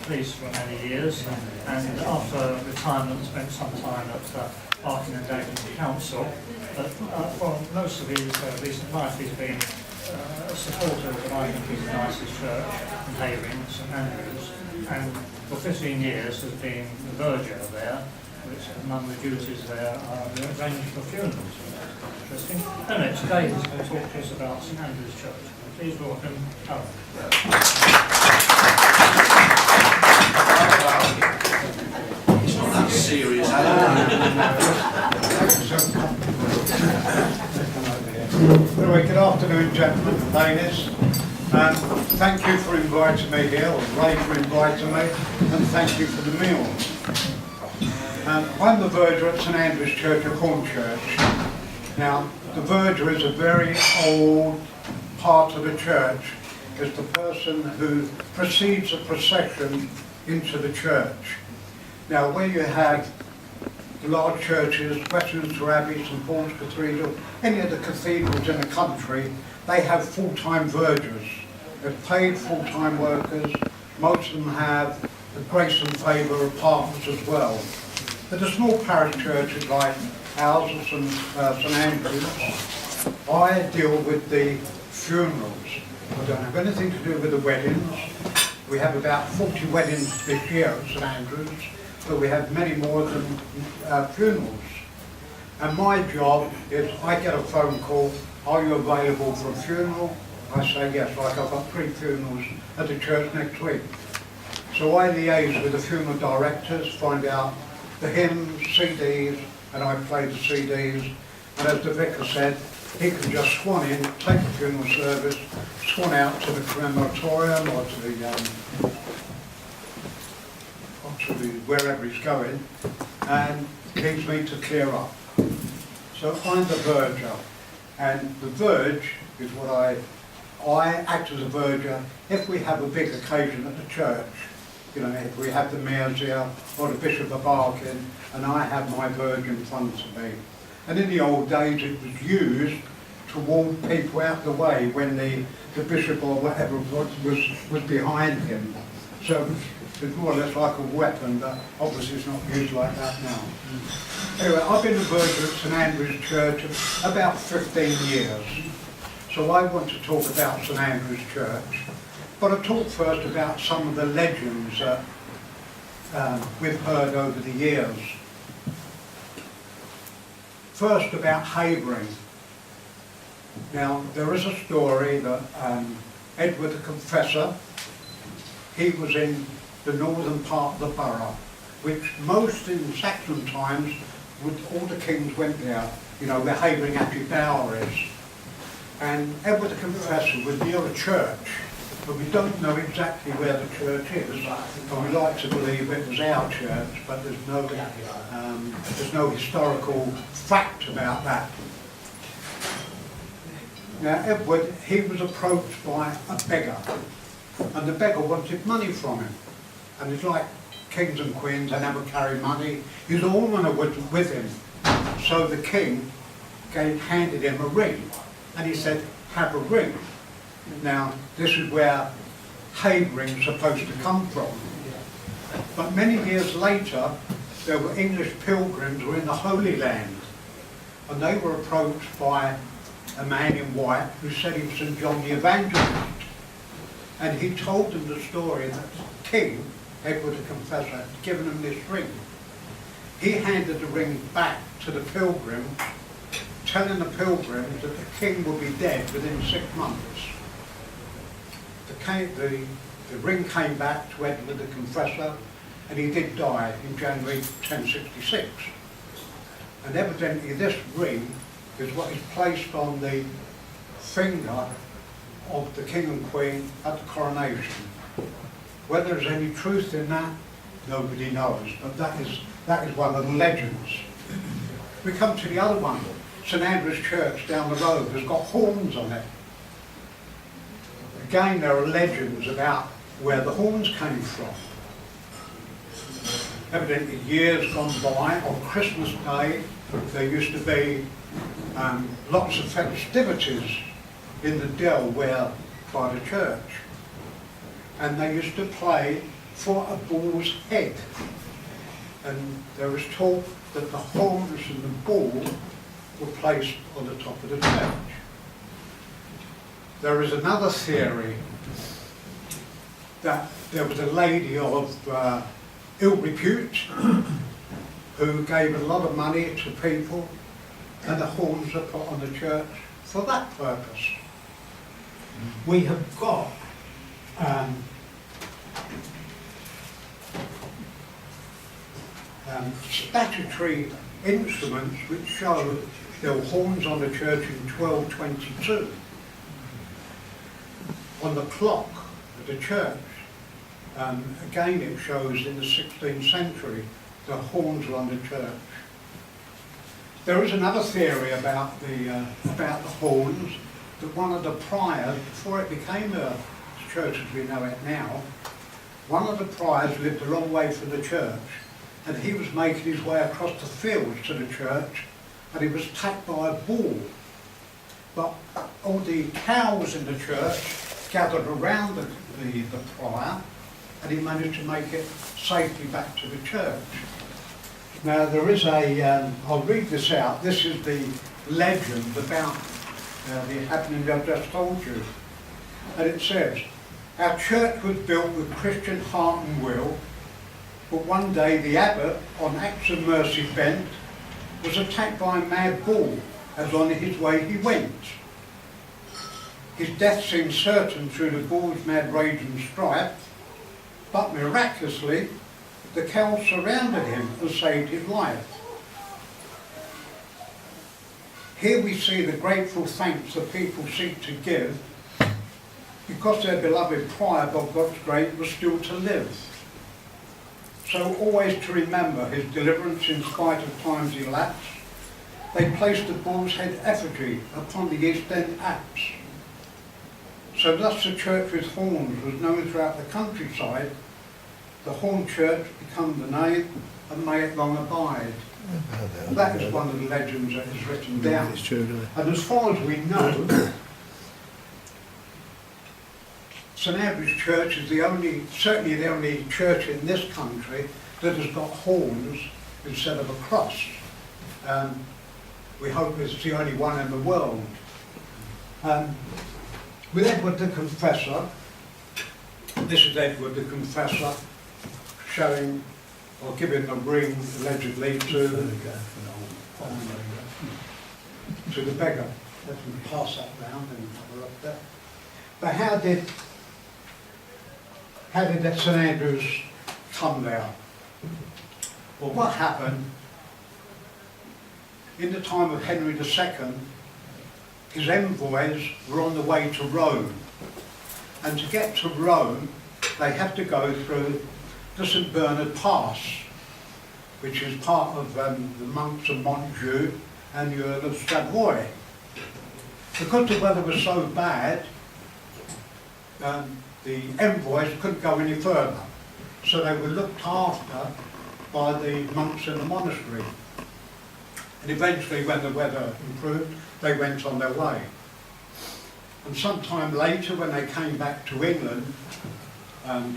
police for many years, and after retirement spent some time at Barking and Dagenham Council. But for most of his recent life he's been a supporter of what I think is the nicest church in Havering, St Andrews, and for 15 years has been the verger there, which among the duties there are the arranging for funerals. Interesting. Anyway, today he's going to talk to us about St Andrew's Church. Please welcome Alan. It's not that serious, Anyway, good afternoon, gentlemen and ladies. Thank you for inviting me here, or Ray for inviting me, and thank you for the meal. I'm the verger at St Andrew's Church of Hornchurch. Now, the verger is a very old part of the church. It's the person who precedes a procession into the church. Now, where you have the large churches, Westminster Abbey, St Paul's Cathedral, any of the cathedrals in the country, they have full-time vergers. They're paid full-time workers. Most of them have the grace and favour of partners as well. But the small parish churches like ours at St Andrews, I deal with the funerals. I don't have anything to do with the weddings. We have about 40 weddings this year at St Andrews, but we have many more than funerals. And my job is I get a phone call, are you available for a funeral? I say yes, like I've got 3 funerals at the church next week. So I liaise with the funeral directors, find out the hymns, CDs, and I play the CDs. And as the vicar said, he can just swan in, take the funeral service, swan out to the crematorium or to wherever he's going, and leaves me to clear up. So I'm the verger, and the verge is what I act as a verger if we have a big occasion at the church. You know, if we have the mayor's here or the Bishop of Barking, and I have my verge in front of me. And in the old days it was used to warn people out the way when the bishop or whatever was behind him. So it's more or less like a weapon, but obviously it's not used like that now. Anyway, I've been a verger at St Andrew's Church about 15 years. So I want to talk about St Andrew's Church. But I'll talk first about some of the legends that we've heard over the years. First about Havering. Now, there is a story that Edward the Confessor, he was in the northern part of the borough, which most in Saxon times, all the kings went there, you know, where Havering Abbey Bower is. And Edward the Confessor was near a church, but we don't know exactly where the church is. And we like to believe it was our church, but there's no historical fact about that. Now Edward, he was approached by a beggar, and the beggar wanted money from him. And it's like kings and queens, they never carry money. His almoner was with him, so the king handed him a ring, and he said, have a ring. Now, this is where Havering's supposed to come from. But many years later, there were English pilgrims who were in the Holy Land, and they were approached by a man in white who said he was St John the Evangelist. And he told them the story that the king, Edward the Confessor, had given him this ring. He handed the ring back to the pilgrim, telling the pilgrims that the king would be dead within 6 months. The ring came back to Edward the Confessor, and he did die in January 1066. And evidently this ring is what is placed on the finger of the king and queen at the coronation. Whether there's any truth in that, nobody knows, but that is one of the legends. We come to the other one. St Andrew's Church down the road has got horns on it. Again, there are legends about where the horns came from. Evidently, years gone by, on Christmas Day, there used to be lots of festivities in the dell by the church. And they used to play for a bull's head. And there was talk that the horns and the bull were placed on the top of the church. There is another theory that there was a lady of ill repute who gave a lot of money to people, and the horns are put on the church for that purpose. We have got statutory instruments which show there were horns on the church in 1222. On the clock of the church, again it shows in the 16th century the horns were on the church. There is another theory about the horns, that one of the priors, before it became a church as we know it now, one of the priors lived a long way from the church, and he was making his way across the fields to the church, and he was attacked by a bull. But all the cows in the church gathered around the prior, and he managed to make it safely back to the church. Now there is I'll read this out. This is the legend about the happening I've just told you. And it says, our church was built with Christian heart and will, but one day the abbot, on acts of mercy bent, was attacked by a mad bull as on his way he went. His death seemed certain through the bull's mad rage and strife, but miraculously the cows surrounded him and saved his life. Here we see the grateful thanks the people seek to give because their beloved prior, by God's grace, was still to live. So always to remember his deliverance in spite of time's elapse, they placed the bull's head effigy upon the East End apse. So thus the church with horns was known throughout the countryside. The Horn Church become the name, and may it long abide. That is one of the legends that is written down. It's true, And as far as we know, St Andrew's Church is certainly the only church in this country that has got horns instead of a cross. We hope it's the only one in the world. With Edward the Confessor, this is Edward the Confessor showing or giving a ring allegedly to the beggar. Let me pass that round and have a look there. But how did St Andrews come there? Well, what happened in the time of Henry II, his envoys were on the way to Rome, and to get to Rome they had to go through the St Bernard Pass, which is part of the monks of Montjoux and the Earl of Savoy. Because the weather was so bad, the envoys couldn't go any further, so they were looked after by the monks in the monastery. And eventually, when the weather improved, they went on their way. And sometime later, when they came back to England,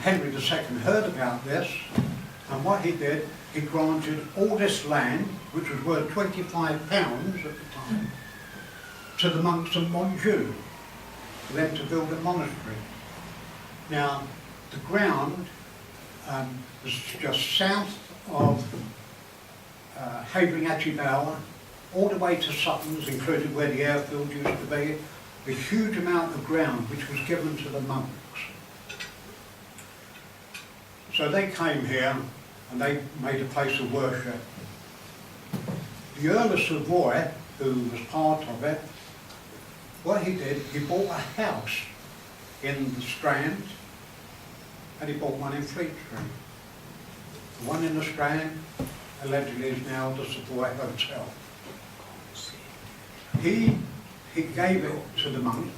Henry II heard about this, and what he did, he granted all this land, which was worth £25 at the time, to the monks of Montjoux, for them to build a monastery. Now, the ground was just south of Havering-atte-Bower, all the way to Sutton's, including where the airfield used to be, a huge amount of ground which was given to the monks. So they came here and they made a place of worship. The Earl of Savoy, who was part of it, what he did, he bought a house in the Strand and he bought one in Fleet Street. The one in the Strand allegedly is now the Savoy Hotel. He gave it to the monks,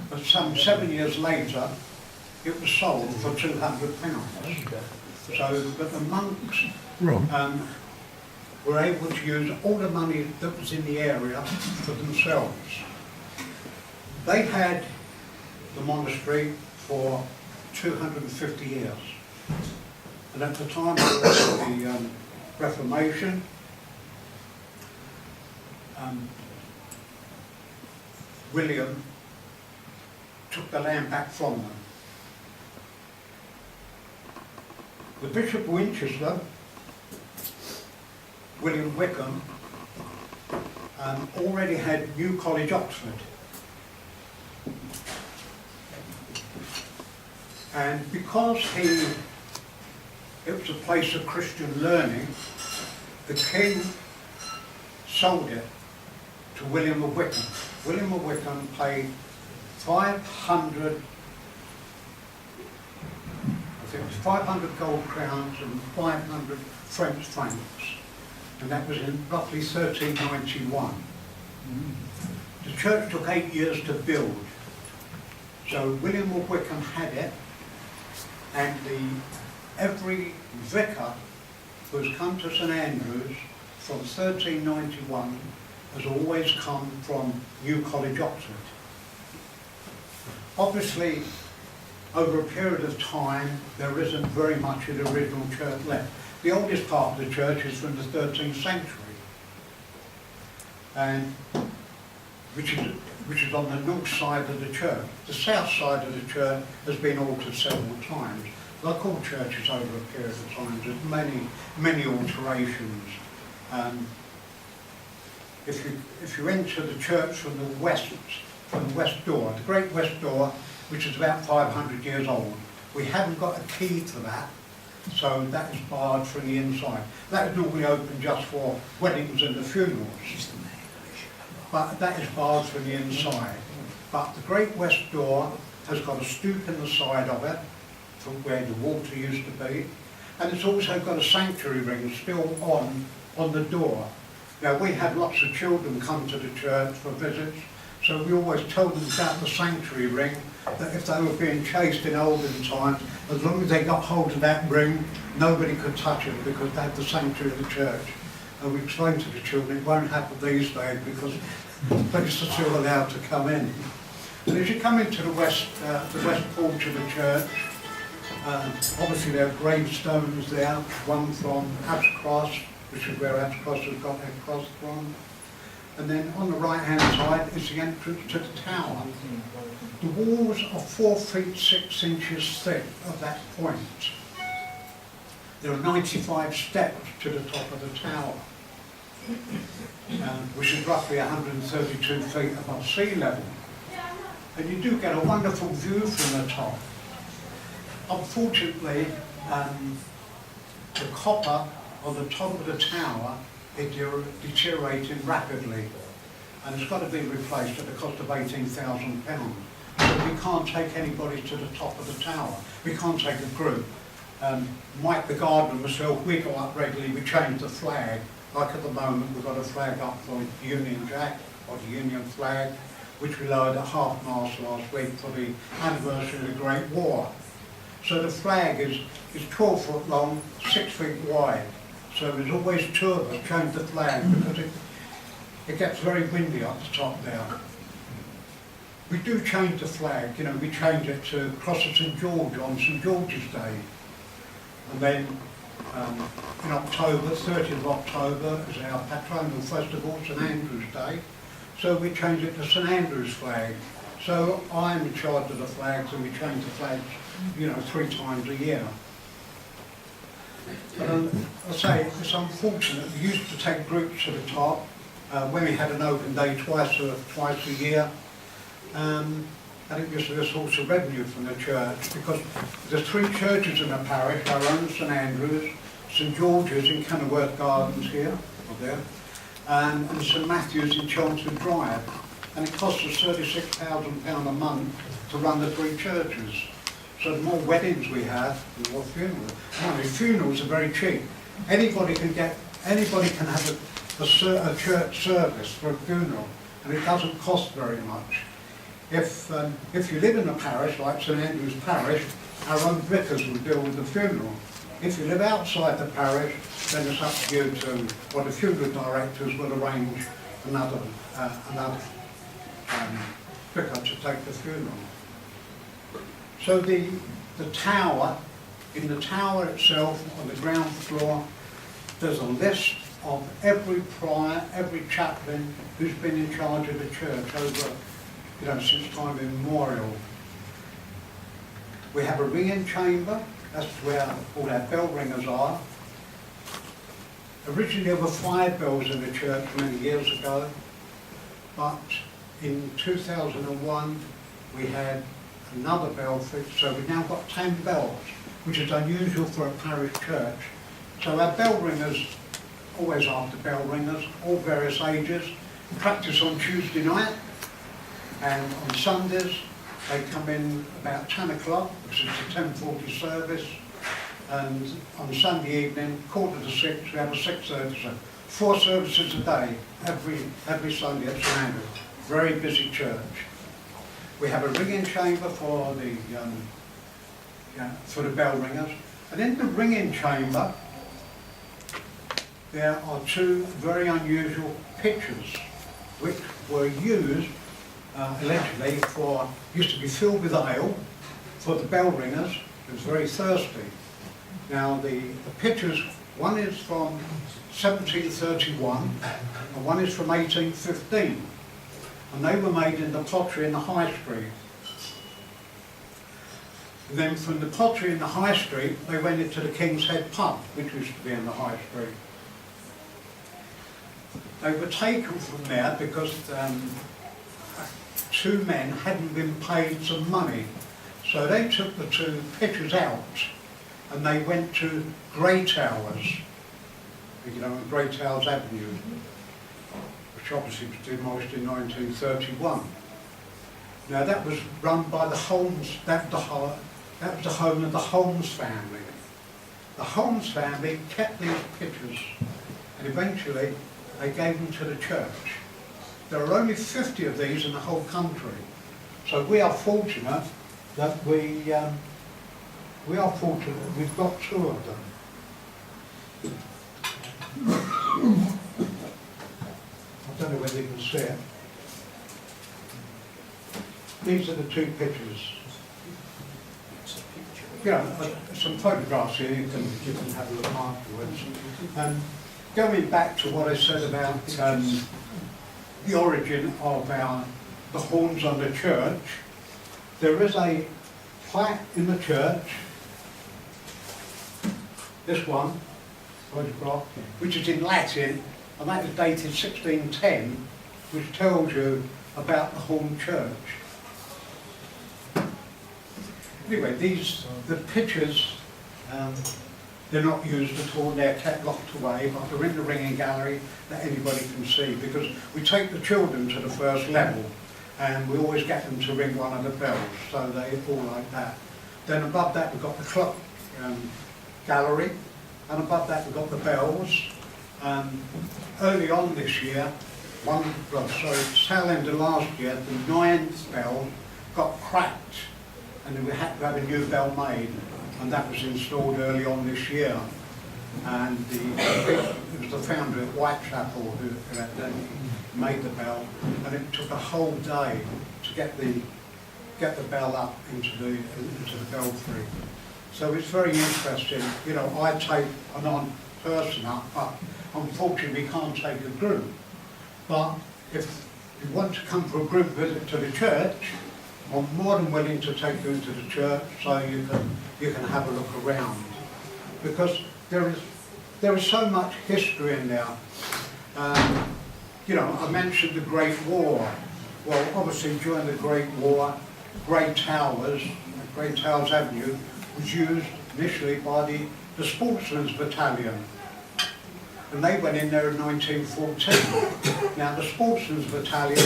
but some 7 years later it was sold for £200. So, but the monks were able to use all the money that was in the area for themselves. They had the monastery for 2 250 years. And at the time of the Reformation, William took the land back from them. The Bishop of Winchester, William Wickham, already had New College, Oxford. And because it was a place of Christian learning, the King sold it to William of Wickham. William of Wickham paid 500 gold crowns and 500 French francs. And that was in roughly 1391. The church took 8 years to build. So William of Wickham had it, and every vicar who has come to St Andrews from 1391 has always come from New College, Oxford. Obviously, over a period of time, there isn't very much of the original church left. The oldest part of the church is from the 13th century, and which is on the north side of the church. The south side of the church has been altered several times. Like all churches over a period of time, there's many alterations. If you enter the church from the west door, the Great West Door, which is about 500 years old, we haven't got a key to that, so that is barred from the inside. That is normally open just for weddings and the funerals, but that is barred from the inside. But the Great West Door has got a stoop in the side of it, from where the water used to be, and it's also got a sanctuary ring still on the door. Now, we had lots of children come to the church for visits, so we always told them about the sanctuary ring, that if they were being chased in olden times, as long as they got hold of that ring, nobody could touch it because they had the sanctuary of the church. And we explained to the children, it won't happen these days because police are still allowed to come in. And as you come into the west porch of the church, obviously there are gravestones there, one from Abscross, which is where Abscross has got their cross from. And then on the right-hand side is the entrance to the tower. The walls are 4 feet 6 inches thick at that point. There are 95 steps to the top of the tower, which is roughly 132 feet above sea level. And you do get a wonderful view from the top. Unfortunately, the copper on the top of the tower is deteriorating rapidly, and it's got to be replaced at the cost of £18,000. So we can't take anybody to the top of the tower. We can't take a group. Mike the gardener and myself, we go up regularly, we change the flag. Like at the moment, we've got a flag up for the Union Jack, or the Union flag, which we lowered at half-mast last week for the anniversary of the Great War. So the flag is 12 foot long, 6 feet wide. So there's always two of us change the flag because it gets very windy up the top there. We do change the flag, we change it to Cross of St George on St George's Day. And then in October, 30th of October, is our patronal festival, St Andrew's Day. So we change it to St Andrew's flag. So I'm in charge of the flags, and we change the flags, 3 times a year. But I say, it's unfortunate. We used to take groups to the top when we had an open day twice a year. And it was a source of revenue from the church, because there's 3 churches in the parish, our own St Andrews, St George's in Kenilworth Gardens here, or there, and St Matthew's in Chelmsford Drive. And it costs us £36,000 a month to run the 3 churches. So the more weddings we have, the more funerals. Funerals are very cheap. Anybody can have a church service for a funeral, and it doesn't cost very much. If you live in a parish like St Andrew's Parish, our own vicars will deal with the funeral. If you live outside the parish, then it's up to you to, or the funeral directors will arrange another vicar to take the funeral. So the the tower, in the tower itself, on the ground floor, there's a list of every prior, every chaplain who's been in charge of the church over, since time immemorial. We have a ringing chamber, that's where all our bell ringers are. Originally there were 5 bells in the church many years ago, but in 2001 we had another bell fixed, so we've now got 10 bells, which is unusual for a parish church. So our bell ringers, always after bell ringers, all various ages, practice on Tuesday night, and on Sundays they come in about 10 o'clock, which is the 10:40 service, and on Sunday evening, 5:45, we have a 6:30 service. 4 services a day, every Sunday at St Andrews. Very busy church. We have a ringing chamber for the bell ringers, and in the ringing chamber there are 2 very unusual pitchers which were used allegedly used to be filled with ale for the bell ringers. It was very thirsty. Now the pitchers, one is from 1731 and one is from 1815, and they were made in the pottery in the High Street. And then from the pottery in the High Street they went into the King's Head pub, which used to be in the High Street. They were taken from there because 2 men hadn't been paid some money. So they took the 2 pitchers out and they went to Grey Towers, Grey Towers Avenue, which obviously was demolished in 1931. Now that was run by the Holmes, that was the home of the Holmes family. The Holmes family kept these pitchers and eventually they gave them to the church. There are only 50 of these in the whole country, so we are fortunate that we've got 2 of them. I don't know whether you can see it. These are the 2 pictures. Some photographs here, you can have a look afterwards. Going back to what I said about the origin of the horns on the church, there is a plaque in the church, this one, photograph, which is in Latin, and that is dated 1610, which tells you about the Horn Church. Anyway, the pictures, they're not used at all, they're kept locked away, but they're in the ringing gallery that anybody can see, because we take the children to the first level and we always get them to ring one of the bells, so they all like that. Then above that we've got the clock gallery, and above that we've got the bells. Early on this year, tail end of last year, the 9th bell got cracked and then we had to have a new bell made, and that was installed early on this year. And it was the founder at Whitechapel who had then made the bell, and it took a whole day to get the bell up into the belfry. So it's very interesting. I take a non-person up, but unfortunately we can't take a group. But if you want to come for a group visit to the church, I'm more than willing to take you into the church so you can have a look around, because there is so much history in there. I mentioned the Great War. Well, obviously during the Great War, Grey Towers Avenue was used initially by the Sportsmen's Battalion, and they went in there in 1914. Now the Sportsmen's Battalion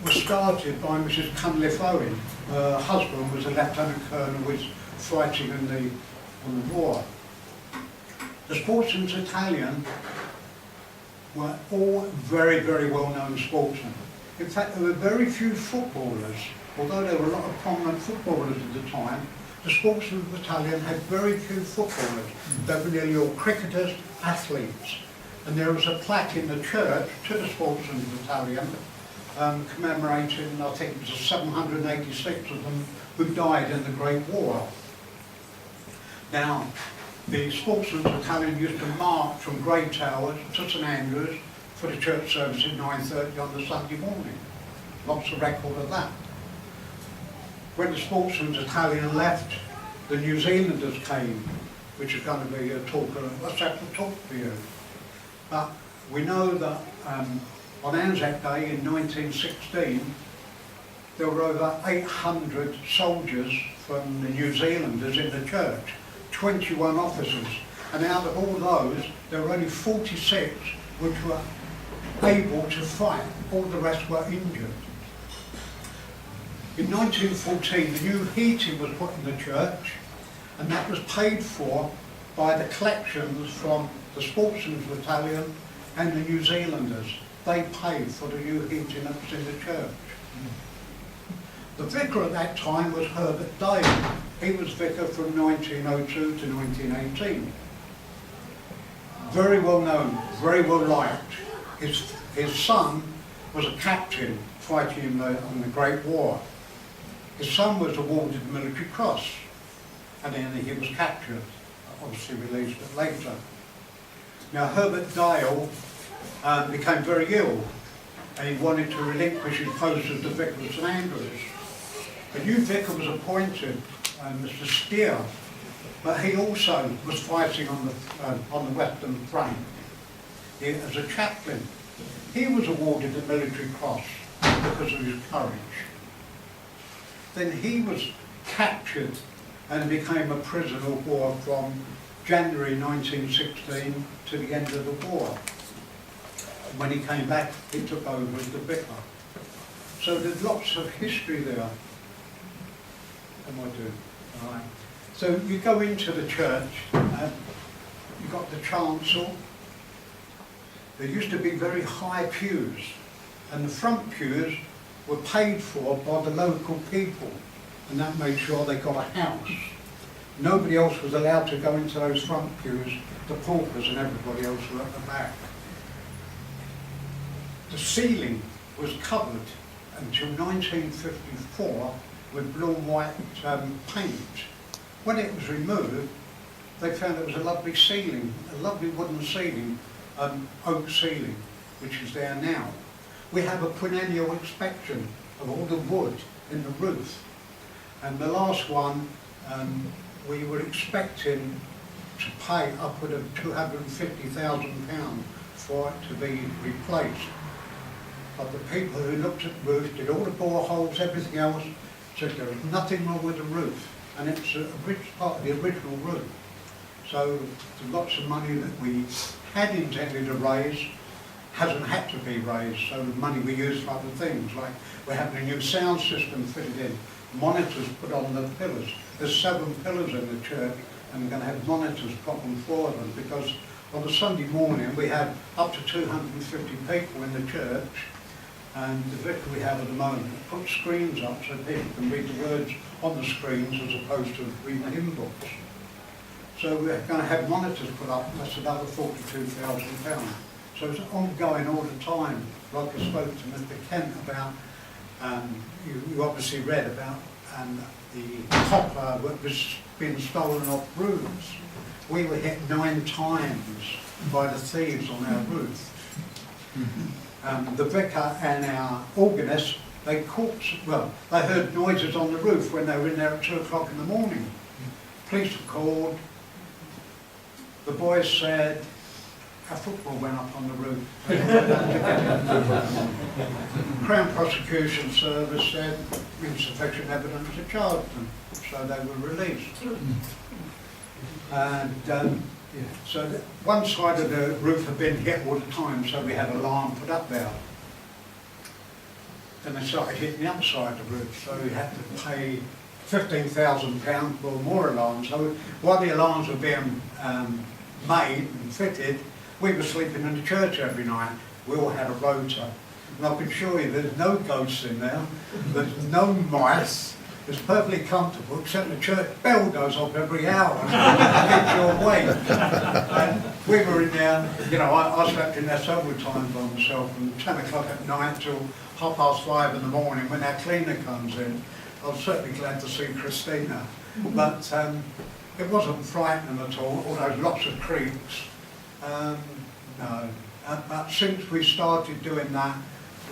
was started by Mrs. Cunliffe Owen. Her husband was a lieutenant colonel who was fighting on the war. The Sportsmen's Battalion were all very, very well-known sportsmen. In fact, there were very few footballers. Although there were a lot of prominent footballers at the time, the Sportsmen's Battalion had very few footballers. They were nearly all cricketers, athletes. And there was a plaque in the church to the Sportsmen's Battalion commemorating, I think it was 786 of them who died in the Great War. Now, the Sportsman's Battalion used to march from Grey Towers to St Andrews for the church service at 9:30 on the Sunday morning. Lots of record of that. When the Sportsman's Battalion left, the New Zealanders came, which is going to be a separate talk for you. But we know that on Anzac Day in 1916, there were over 800 soldiers from the New Zealanders in the church, 21 officers, and out of all those, there were only 46 which were able to fight. All the rest were injured. In 1914, the new heating was put in the church, and that was paid for by the collections from the Sportsman's Battalion and the New Zealanders. They paid for the new heating that was in the church. The vicar at that time was Herbert Dale. He was vicar from 1902 to 1918. Very well known, very well liked. His son was a captain fighting in the Great War. His son was awarded the Military Cross, and then he was captured, obviously released later. Now Herbert Dale became very ill, and he wanted to relinquish his post as the vicar of St Andrews. A new vicar was appointed, Mr. Steer, but he also was fighting on the Western Front as a chaplain. He was awarded the Military Cross because of his courage. Then he was captured and became a prisoner of war from January 1916 to the end of the war. When he came back, he took over as the vicar. So there's lots of history there. Am I doing? All right. So you go into the church, you've got the chancel. There used to be very high pews, and the front pews were paid for by the local people, and that made sure they got a house. Nobody else was allowed to go into those front pews, the paupers and everybody else were at the back. The ceiling was covered until 1954 with blue and white paint. When it was removed, they found it was a lovely ceiling, a lovely wooden ceiling, oak ceiling, which is there now. We have a perennial inspection of all the wood in the roof. And the last one, we were expecting to pay upward of £250,000 for it to be replaced. But the people who looked at the roof, did all the boreholes, everything else, said there was nothing wrong with the roof. And it's a rich part of the original roof. So lots of money that we had intended to raise hasn't had to be raised, so the money we use for other things, like we're having a new sound system fitted in, monitors put on the pillars. There's 7 pillars in the church, and we're going to have monitors put on 4 of them, because on a Sunday morning we have up to 250 people in the church, and the vicar we have at the moment puts screens up so people can read the words on the screens as opposed to reading the hymn books. So we're going to have monitors put up, that's another £42,000. So it's ongoing all the time. Like I spoke to Mr. Kent about, you obviously read about the copper that was being stolen off roofs. We were hit 9 times by the thieves on our roof. The vicar and our organist, they heard noises on the roof when they were in there at 2 o'clock in the morning. Police were called. The boys said, a football went up on the roof. Crown Prosecution Service said insufficient evidence to charge them, so they were released. And so one side of the roof had been hit all the time, so we had an alarm put up there. Then they started hitting the other side of the roof, so we had to pay £15,000 for more alarms. So while the alarms were being made and fitted, we were sleeping in the church every night. We all had a rota. And I can assure you there's no ghosts in there, there's no mice, it's perfectly comfortable, except the church bell goes off every hour and keeps you awake. And we were in there, you know, I slept in there several times by myself from 10 o'clock at night till 5:30 in the morning when our cleaner comes in. I was certainly glad to see Christina, but it wasn't frightening at all, although lots of creaks. No, but since we started doing that,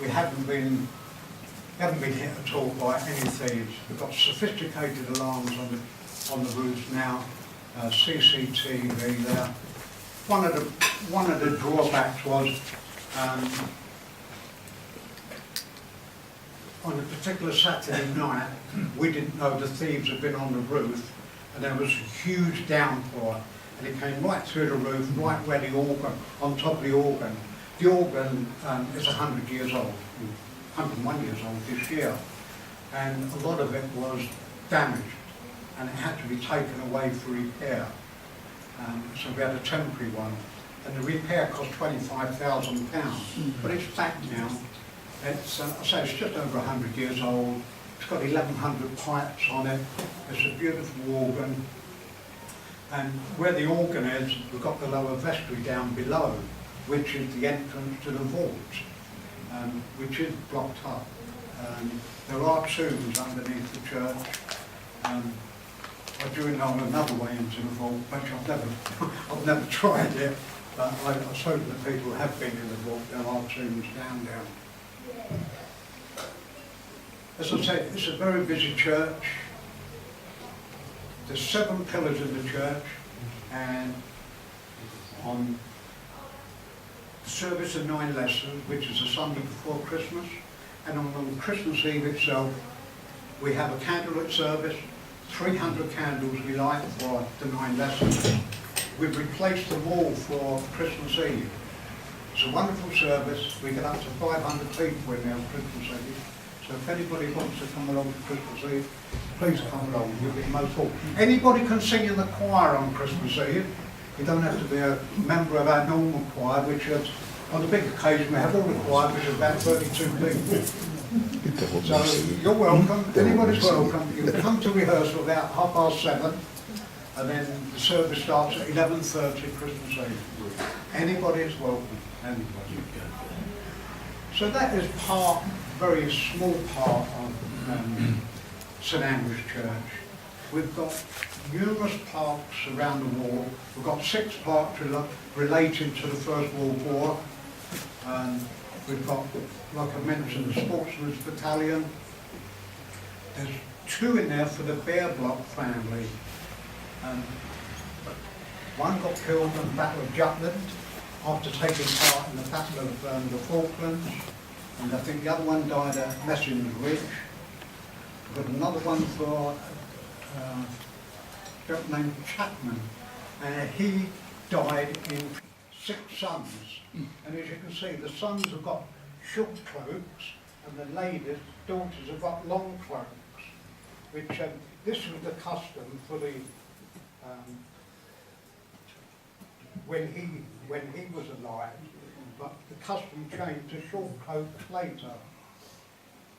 we haven't been hit at all by any thieves. We've got sophisticated alarms on the roofs now, CCTV there. One of the drawbacks was on a particular Saturday night, we didn't know the thieves had been on the roof, and there was a huge downpour, and it came right through the roof, right where the organ, on top of the organ. The organ is 100 years old, 101 years old this year, and a lot of it was damaged, and it had to be taken away for repair. So we had a temporary one, and the repair cost £25,000, but it's back now. It's, I say it's just over 100 years old. It's got 1,100 pipes on it. It's a beautiful organ. And where the organ is, we've got the lower vestry down below, which is the entrance to the vault, which is blocked up. There are tombs underneath the church. I do know another way into the vault, which I've never tried it, but I hope that people have been in the vault. There are tombs down there. As I say, it's a very busy church. There's 7 pillars in the church, and on the service of 9 lessons, which is the Sunday before Christmas, and on Christmas Eve itself, we have a candlelit service, 300 candles we light for the 9 lessons. We've replaced them all for Christmas Eve. It's a wonderful service. We get up to 500 people in there on Christmas Eve. So if anybody wants to come along to Christmas Eve, please come along. You'll be most welcome. Anybody can sing in the choir on Christmas Eve. You don't have to be a member of our normal choir, which is, on the big occasion, we have all the choir, which is about 32 people. So you're welcome. Anybody's welcome. You can come to rehearsal about 7:30, and then the service starts at 11:30 Christmas Eve. Anybody is welcome. Anybody. So that is part, very small part of St Andrew's Church. We've got numerous parks around the wall. We've got 6 parks relating to the First World War. We've got, like I mentioned, the Sportsman's Battalion. There's 2 in there for the Bear Block family. One got killed in the Battle of Jutland after taking part in the Battle of the Falklands, and I think the other one died at Messins Ridge. We've got another one for a gentleman named Chapman, and he died in 6 sons. And as you can see, the sons have got short cloaks, and the ladies, daughters, have got long cloaks, which this was the custom for the when he was alive, but the custom changed to short cloaks later.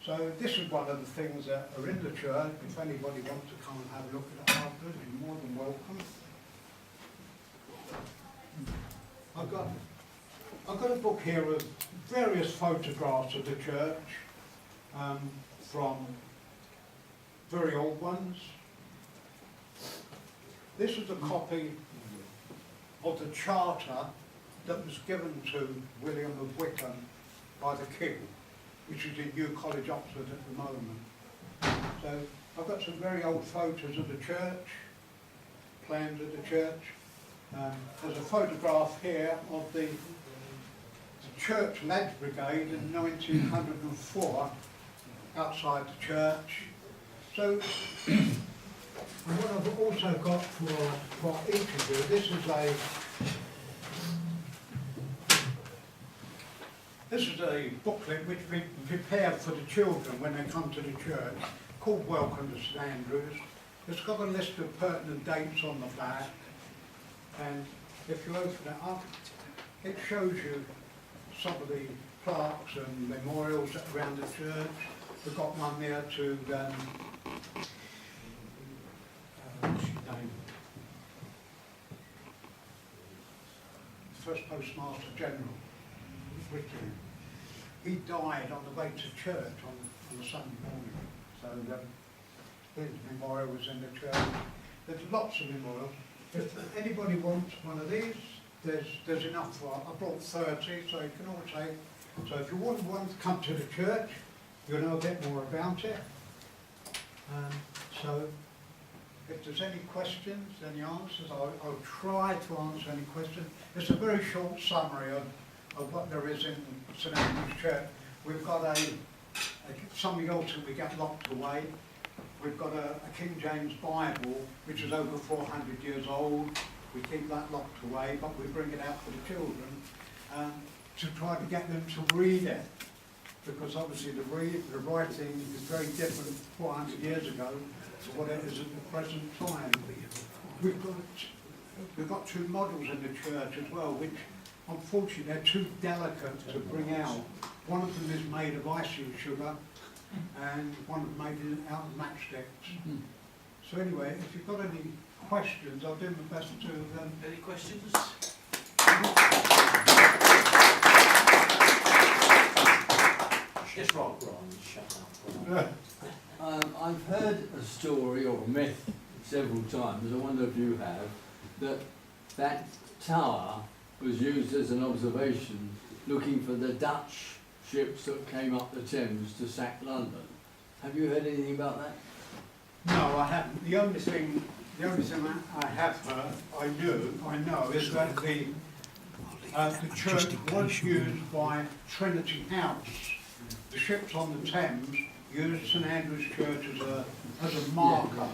So this is one of the things that are in the church. If anybody wants to come and have a look at it afterwards, you're more than welcome. I've got a book here of various photographs of the church, from very old ones. This is a copy of the charter that was given to William of Wickham by the King, which is in New College, Oxford at the moment. So I've got some very old photos of the church, plans of the church. There's a photograph here of the Church Lads Brigade in 1904 outside the church. So what I've also got for each of you, this is a booklet which we prepared for the children when they come to the church, called Welcome to St Andrews. It's got a list of pertinent dates on the back, and if you open it up, it shows you some of the plaques and memorials around the church. We've got one there to first Postmaster General, Whitlam. He died on the way to church on the Sunday morning. So his memorial was in the church. There's lots of memorials. If anybody wants one of these, there's enough for. I brought 30, so you can all take. So if you want one to come to the church, you'll know a bit more about it. So if there's any questions, any answers, I'll try to answer any questions. It's a very short summary of what there is in St Andrew's Church. We've got some of the altars we get locked away. We've got a King James Bible, which is over 400 years old. We keep that locked away, but we bring it out for the children to try to get them to read it. Because obviously the writing is very different 400 years ago to what it is at the present time. We've got two models in the church as well, which unfortunately they're too delicate to bring out. One of them is made of icing sugar, and one is made out of matchsticks. So anyway, if you've got any questions, I'll do my best to. Any questions? Yes, Ron. Shut up. I've heard a story or a myth several times, I wonder if you have, that tower was used as an observation looking for the Dutch ships that came up the Thames to sack London. Have you heard anything about that? No, I haven't. The only thing I have heard, I know, is that the church was used by Trinity House. The ships on the Thames used St Andrew's Church as a marker,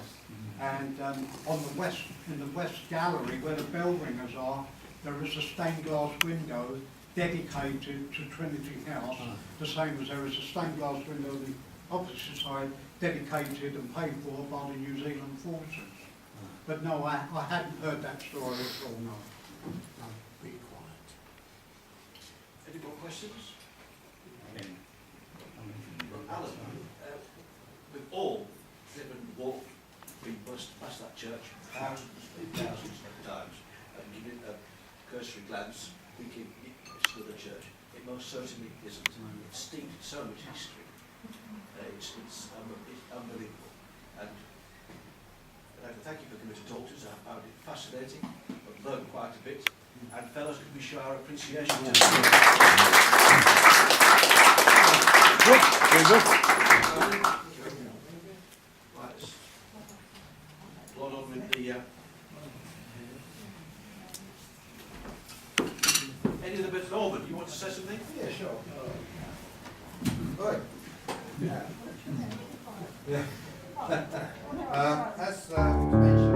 and on the west, in the west gallery where the bell ringers are, there is a stained glass window dedicated to Trinity House, the same as there is a stained glass window on the opposite side dedicated and paid for by the New Zealand forces. But no, I hadn't heard that story at all. No. Be quiet. Any more questions? Alan, we've all driven, walked, been bussed past that church thousands of times and given it a cursory glance, thinking it's another church. It most certainly isn't. It's steeped in so much history. It's unbelievable. And I'd like to thank you for coming to talk to us. I found it fascinating. I've learned quite a bit. And fellows, could we show our appreciation to Blood on with the any other bits? Norman, you want to say something? Yeah, sure. Right. Yeah. As mentioned